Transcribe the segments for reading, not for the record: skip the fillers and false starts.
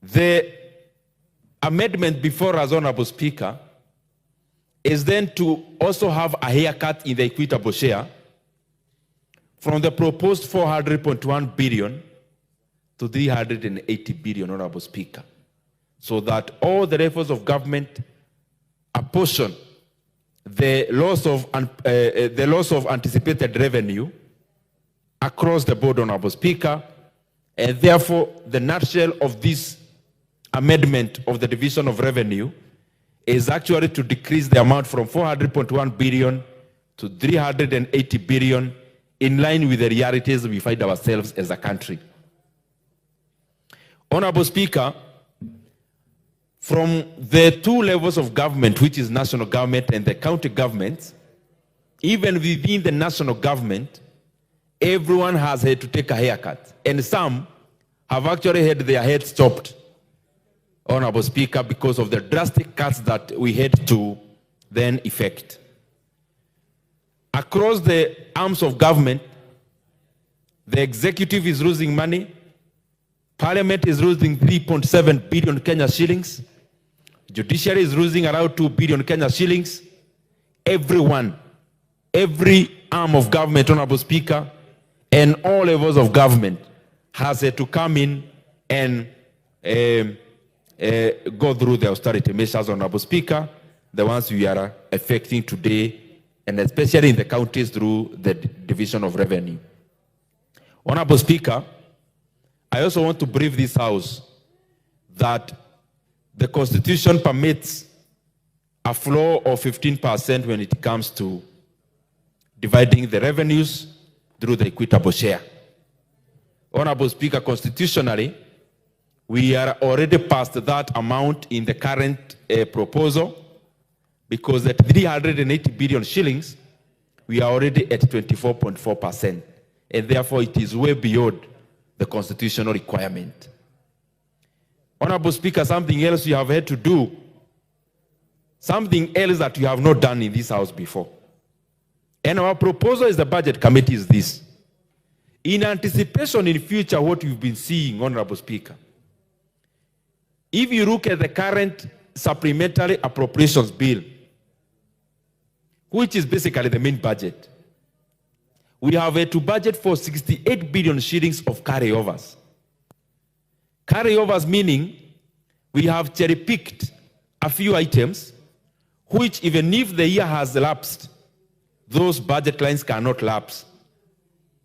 The amendment before us, Honorable Speaker, is then to also have a haircut in the equitable share from the proposed 400.1 billion to 380 billion, Honorable Speaker, so that all the levels of government apportion the loss of anticipated revenue across the board, Honorable Speaker, and therefore the nutshell of this amendment of the division of revenue is actually to decrease the amount from 400.1 billion to 380 billion, in line with the realities we find ourselves as a country. Honorable Speaker, from the two levels of government, which is national government and the county governments, even within the national government, everyone has had to take a haircut. And some have actually had their heads chopped, Honorable Speaker, because of the drastic cuts that we had to then effect. Across the arms of government, the executive is losing money, Parliament is losing 3.7 billion Kenya shillings, Judiciary is losing around 2 billion Kenya shillings. Everyone, every arm of government, Honorable Speaker, and all levels of government has to come in and go through the austerity measures, Honorable Speaker, the ones we are effecting today, and especially in the counties through the division of revenue. Honorable Speaker, I also want to brief this House that the Constitution permits a floor of 15% when it comes to dividing the revenues through the equitable share. Honorable Speaker, constitutionally, we are already past that amount in the current proposal, because at 380 billion shillings, we are already at 24.4%, and therefore it is way beyond the constitutional requirement. Honorable Speaker, something else you have had to do, something else that you have not done in this House before. And our proposal as the Budget Committee is this. In anticipation in future what you've been seeing, Honorable Speaker, if you look at the current supplementary appropriations bill, which is basically the main budget, we have to budget for 68 billion shillings of carryovers. Carryovers meaning we have cherry-picked a few items which, even if the year has lapsed, those budget lines cannot lapse.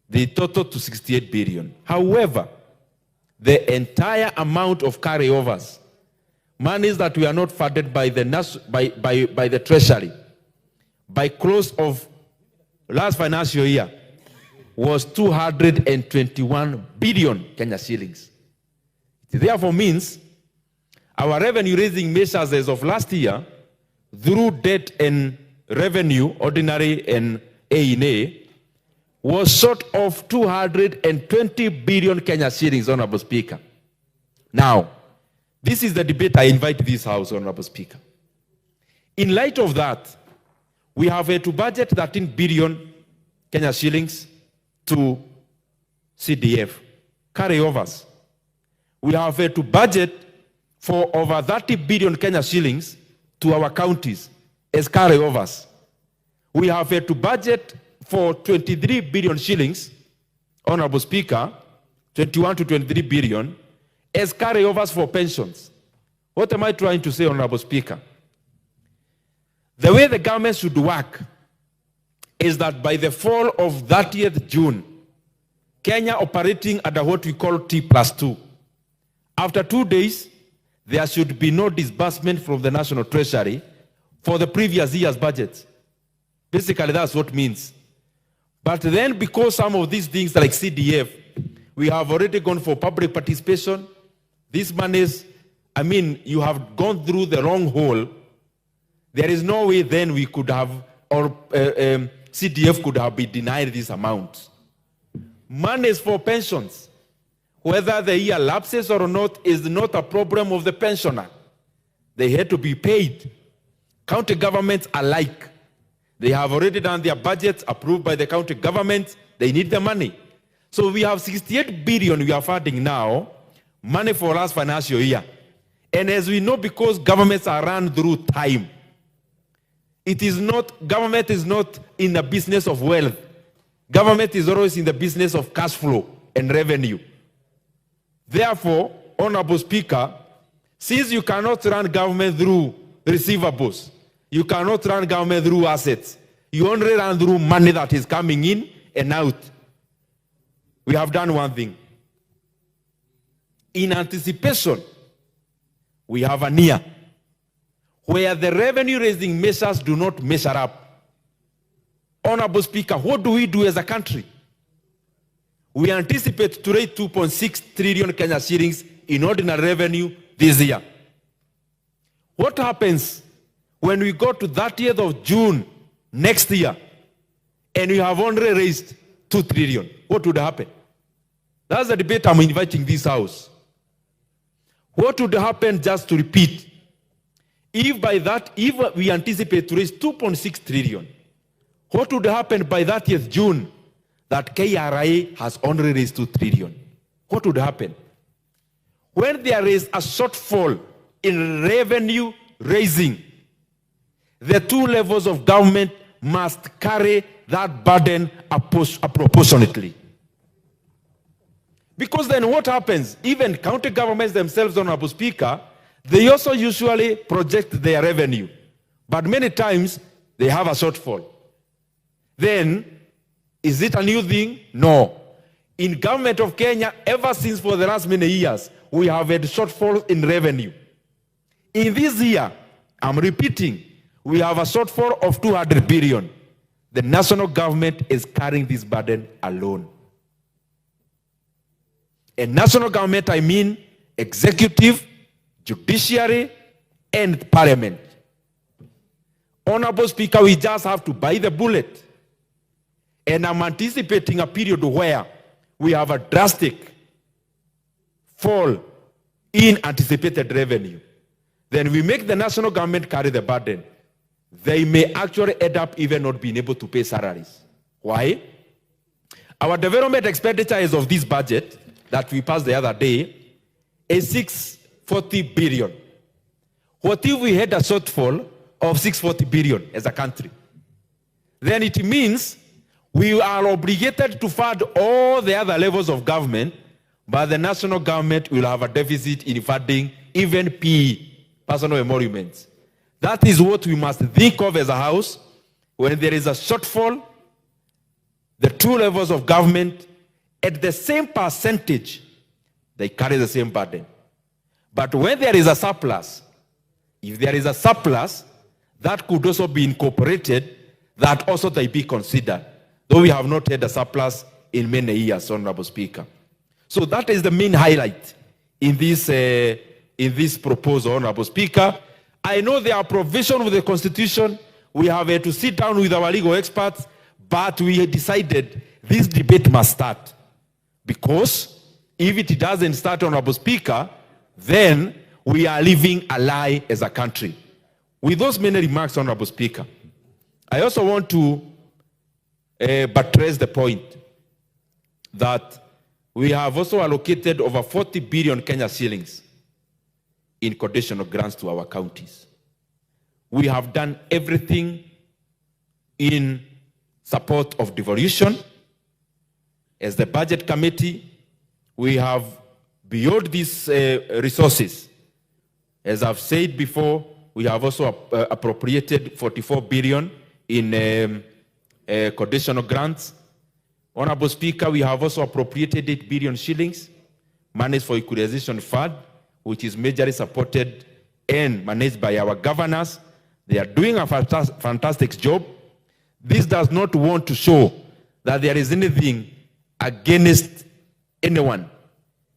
They total to 68 billion. However, the entire amount of carryovers, monies that we are not funded by the Treasury, by close of last financial year, was 221 billion Kenya shillings. It therefore means our revenue raising measures as of last year, through debt and revenue, ordinary and A&A, was short of 220 billion Kenya shillings, Honorable Speaker. Now, this is the debate I invite this House, Honorable Speaker. In light of that, we have to budget 13 billion Kenya shillings to CDF, carryovers. We have to budget for over 30 billion Kenya shillings to our counties as carryovers. We have to budget for 23 billion shillings, Honorable Speaker, 21 to 23 billion, as carryovers for pensions. What am I trying to say, Honorable Speaker? The way the government should work is that by the fall of 30th June, Kenya operating under what we call T+2. After 2 days, there should be no disbursement from the National Treasury for the previous year's budget. Basically, that's what it means. But then, because some of these things like CDF, we have already gone for public participation. These monies, I mean, you have gone through the wrong hole. There is no way then we could have, or CDF could have been denied this amount. Monies for pensions, whether the year lapses or not, is not a problem of the pensioner. They had to be paid. County governments alike. They have already done their budgets approved by the county governments. They need the money. So we have 68 billion we are funding now, money for last financial year. And as we know, because governments are run through time, government is not in the business of wealth. Government is always in the business of cash flow and revenue. Therefore, Honorable Speaker, since you cannot run government through receivables, you cannot run government through assets, you only run through money that is coming in and out. We have done one thing. In anticipation, we have a year where the revenue raising measures do not measure up. Honorable Speaker, what do we do as a country? We anticipate to raise 2.6 trillion Kenya shillings in ordinary revenue this year. What happens when we go to 30th of June next year and we have only raised 2 trillion? What would happen? That's the debate I'm inviting this house. What would happen, just to repeat, if we anticipate to raise 2.6 trillion, what would happen by 30th June that KRA has only raised 2 trillion? What would happen? When there is a shortfall in revenue raising, the two levels of government must carry that burden proportionately. Because then what happens? Even county governments themselves, Honorable Speaker, they also usually project their revenue. But many times, they have a shortfall. Then, is it a new thing? No. In government of Kenya, ever since for the last many years, we have had shortfall in revenue. In this year, I'm repeating, we have a shortfall of 200 billion. The national government is carrying this burden alone. And national government, I mean executive, judiciary, and parliament. Honorable Speaker, we just have to bite the bullet. And I'm anticipating a period where we have a drastic fall in anticipated revenue. Then we make the national government carry the burden. They may actually end up even not being able to pay salaries. Why? Our development expenditure as of this budget that we passed the other day is 640 billion. What if we had a shortfall of 640 billion as a country? Then it means we are obligated to fund all the other levels of government, but the national government will have a deficit in funding even PE, personal emoluments. That is what we must think of as a house. When there is a shortfall, the two levels of government, at the same percentage, they carry the same burden. But when there is a surplus, if there is a surplus, that could also be incorporated, that also they be considered, though we have not had a surplus in many years, Honorable Speaker. So that is the main highlight in this proposal, Honorable Speaker. I know there are provisions with the Constitution. We have to sit down with our legal experts, but we decided this debate must start. Because if it doesn't start, Honorable Speaker, then we are living a lie as a country. With those many remarks, Honorable Speaker, I also want to buttress the point that we have also allocated over 40 billion Kenya shillings in conditional grants to our counties. We have done everything in support of devolution. As the budget committee, we have, beyond these resources, as I've said before, we have also appropriated 44 billion in conditional grants. Honorable Speaker, we have also appropriated 8 billion shillings, managed for equalization fund, which is majorly supported and managed by our governors. They are doing a fantastic job. This does not want to show that there is anything against anyone.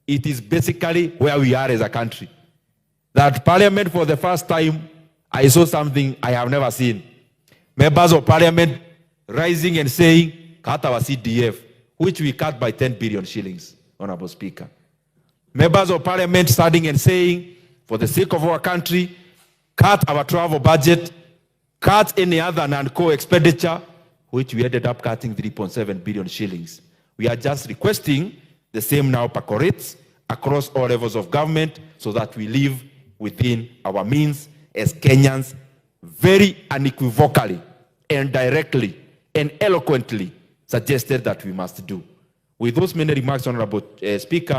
It is basically where we are as a country. That Parliament, for the first time, I saw something I have never seen. Members of Parliament rising and saying, cut our CDF, which we cut by 10 billion shillings, Honorable Speaker. Members of Parliament standing and saying, for the sake of our country, cut our travel budget, cut any other non-core expenditure, which we ended up cutting 3.7 billion shillings. We are just requesting the same now percolates across all levels of government so that we live within our means as Kenyans very unequivocally and directly and eloquently suggested that we must do. With those many remarks, Honorable Speaker,